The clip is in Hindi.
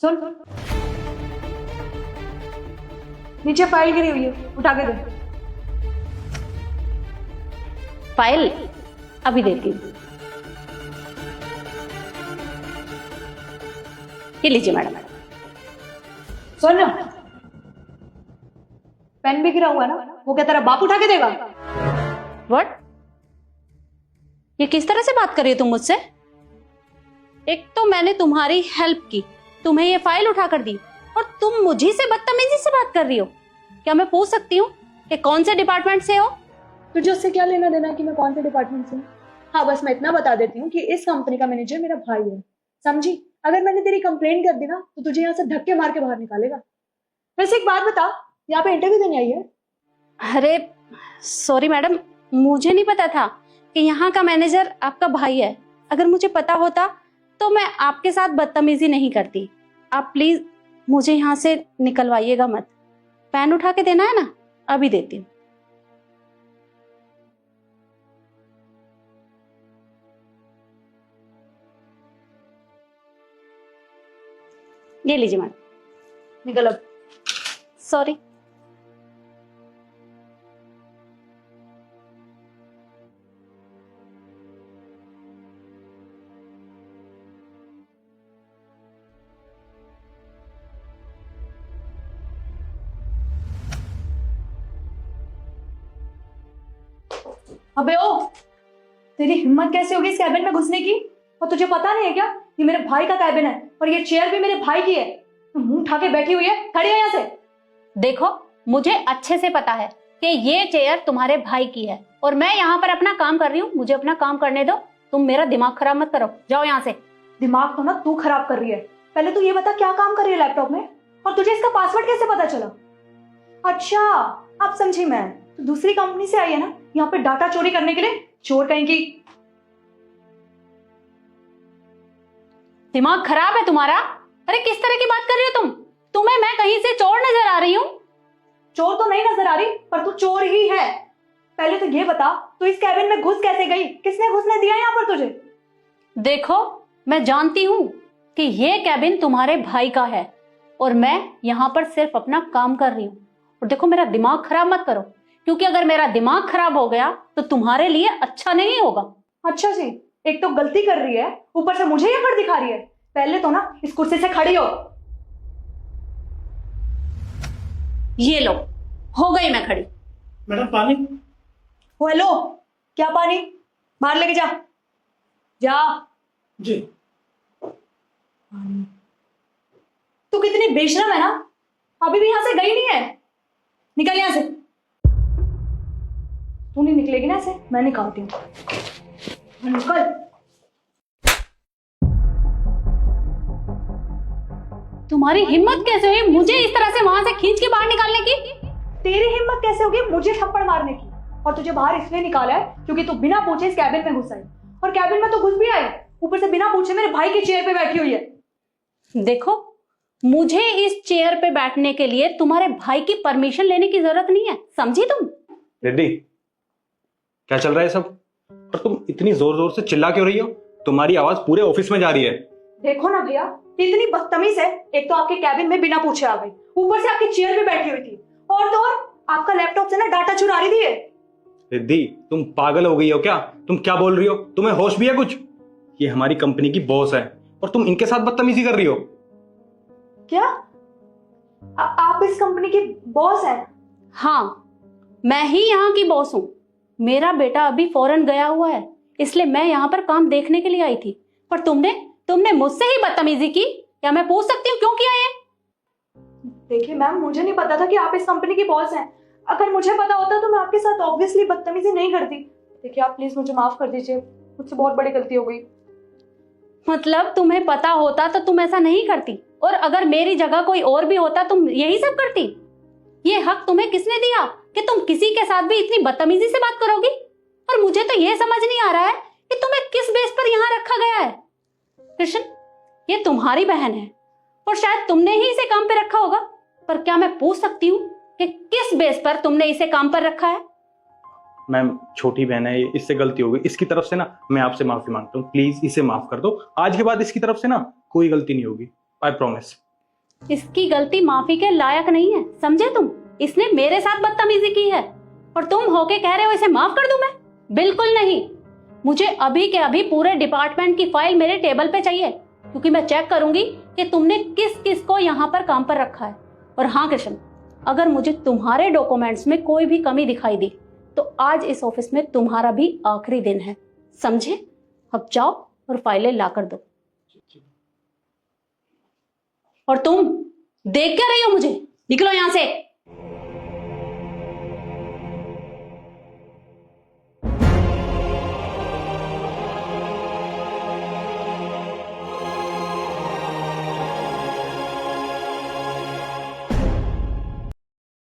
सुन, नीचे फाइल गिरी हुई है, उठा के दे। फाइल अभी देती हूँ। ये लीजिए मैडम। सुन ना, पेन भी गिरा हुआ है ना, वो क्या तेरा बाप उठा के देगा? व्हाट? ये किस तरह से बात कर रही हो तुम मुझसे? एक तो मैंने तुम्हारी हेल्प की, तुम्हें ये फाइल उठा कर दी, और तुम मुझे से बदतमीजी से बात कर रही हो। क्या मैं पूछ सकती हूँ कि कौन से डिपार्टमेंट से हो? तुझे उससे क्या लेना देना है कि मैं कौन से डिपार्टमेंट से हूँ? हाँ, बस मैं इतना बता देती हूँ कि इस कंपनी का मैनेजर मेरा भाई है, समझी? अगर मैंने तेरी कंप्लेंट कर दी ना तो तुझे यहाँ से धक्के मार के बाहर निकालेगा। वैसे एक बात बता, यहाँ पे इंटरव्यू देने आई है? अरे सॉरी मैडम, मुझे नहीं पता था कि यहाँ का मैनेजर आपका भाई है। अगर मुझे पता होता तो मैं आपके साथ बदतमीजी नहीं करती। आप प्लीज मुझे यहाँ से निकलवाइएगा मत। पेन उठा के देना है ना, अभी देती हूँ। ये लीजिए मैडम। निकल अब। सॉरी। अबे ओ, तेरी हिम्मत कैसे होगी इस कैबिन में घुसने की? और तुझे पता नहीं है क्या, ये मेरे भाई का कैबिन है और ये चेयर भी मेरे भाई की है। तू मुंह उठा के बैठी हुई है, खड़ी हो यहाँ से। देखो, मुझे अच्छे से पता है कि ये चेयर तुम्हारे भाई की है और मैं यहाँ पर अपना काम कर रही हूँ। मुझे अपना काम करने दो, तुम मेरा दिमाग खराब मत करो। जाओ यहाँ से। दिमाग तो ना तू खराब कर रही है। पहले तू ये बता क्या काम कर रही है लैपटॉप में, और तुझे इसका पासवर्ड कैसे पता चला? अच्छा, अब समझी मैं। तू दूसरी कंपनी से आई है ना यहाँ पे डाटा चोरी करने के लिए? चोर कहीं की। दिमाग खराब है तुम्हारा? अरे किस तरह की बात कर रही हो तुम? तुम्हें मैं कहीं से चोर नजर आ रही हूँ? चोर तो नहीं नजर आ रही, पर तू चोर ही है। पहले तो ये बता, तू इस कैबिन में घुस कैसे गई? किसने घुसने दिया यहाँ पर तुझे? देखो, मैं जानती हूँ कि ये कैबिन तुम्हारे भाई का है और मैं यहाँ पर सिर्फ अपना काम कर रही हूँ। और देखो, मेरा दिमाग खराब मत करो, क्योंकि अगर मेरा दिमाग खराब हो गया तो तुम्हारे लिए अच्छा नहीं होगा। अच्छा जी, एक तो गलती कर रही है, ऊपर से मुझे ये कर दिखा रही है। पहले तो ना इस कुर्सी से खड़ी हो। ये लो, हो गई मैं खड़ी। मैडम पानी। ओ हेलो, क्या पानी? बाहर लेके जा। जा। जी। तू कितनी बेशरम है ना, अभी भी यहां से गई नहीं है। निकल यहां से। तू नहीं निकलेगी ना ऐसे, मैं निकालती हूँ। निकल। तुम्हारी हिम्मत कैसे हुई मुझे इस तरह से वहां से खींच के बाहर निकालने की? तेरी हिम्मत कैसे होगी मुझे थप्पड़ मारने की? और तुझे बाहर इसलिए निकाला है क्योंकि तू बिना पूछे इस कैबिन में घुस आई, और कैबिन में तो घुस भी आई, ऊपर से बिना पूछे मेरे भाई की चेयर पे बैठी हुई है। देखो, मुझे इस चेयर पे बैठने के लिए तुम्हारे भाई की परमिशन लेने की जरूरत नहीं है, समझी तुम? रेड्डी, क्या चल रहा है सब? और तुम इतनी जोर जोर से चिल्ला क्यों रही हो? तुम्हारी आवाज पूरे ऑफिस में जा रही है। देखो ना भैया, इतनी बदतमीज है। एक तो आपके कैबिन में बिना पूछे आ गई, ऊपर से आपकी चेयर पे बैठी हुई थी, और तो और आपका लैपटॉप से ना डाटा चुरा रही थी ये। रिद्धि, तुम पागल हो गई हो क्या? तुम क्या बोल रही हो? तुम्हें होश भी है कुछ? ये हमारी कंपनी की बॉस है और तुम इनके साथ बदतमीजी कर रही हो। क्या? आप इस कंपनी की बॉस हैं? हाँ, मैं ही यहाँ की बॉस हूँ। मेरा बेटा अभी फॉरेन गया हुआ है, इसलिए मैं यहाँ पर काम देखने के लिए आई थी। पर तुमने मुझसे ही बदतमीजी की। क्या मैं पूछ सकती हूँ क्यों किया ये? देखिए मैम, मुझे नहीं पता था कि आप इस कंपनी की बॉस हैं। अगर मुझे पता होता तो मैं आपके साथ ऑब्वियसली बदतमीजी नहीं करती। देखिए आप प्लीज मुझे माफ कर दीजिए, मुझसे बहुत बड़ी गलती हो गई। मतलब तुम्हें पता होता तो तुम ऐसा नहीं करती, और अगर मेरी जगह कोई और भी होता तुम यही सब करती? ये हक तुम्हें किसने दिया कि तुम किसी के साथ भी इतनी बदतमीजी से बात करोगी? और मुझे तो ये समझ नहीं आ रहा है कि तुम्हें किस बेस पर यहाँ रखा गया है। कृष्ण, ये तुम्हारी बहन है और शायद तुमने ही इसे काम पे रखा होगा, पर क्या मैं पूछ सकती हूँ कि किस बेस पर तुमने इसे काम पर रखा है? मैम, छोटी बहन है, इससे गलती हो गई। इसकी तरफ से ना मैं आपसे माफी मांगता हूँ, प्लीज इसे माफ कर दो। आज के बाद इसकी तरफ से ना कोई गलती नहीं होगी, आई प्रॉमिस। इसकी गलती माफी के लायक नहीं है, समझे तुम? इसने मेरे साथ बदतमीजी की है और तुम होके कह रहे हो इसे माफ कर दूं मैं? बिल्कुल नहीं। मुझे अभी के अभी पूरे डिपार्टमेंट की फाइल मेरे टेबल पे चाहिए, क्योंकि मैं चेक करूंगी कि तुमने किस किस को यहाँ पर काम पर रखा है। और हाँ कृष्ण, अगर मुझे तुम्हारे डॉक्यूमेंट्स में कोई भी कमी दिखाई दी तो आज इस ऑफिस में तुम्हारा भी आखिरी दिन है, समझे? अब जाओ और फाइलें ला कर दो। और तुम देख क्या रही हो मुझे? निकलो यहां से।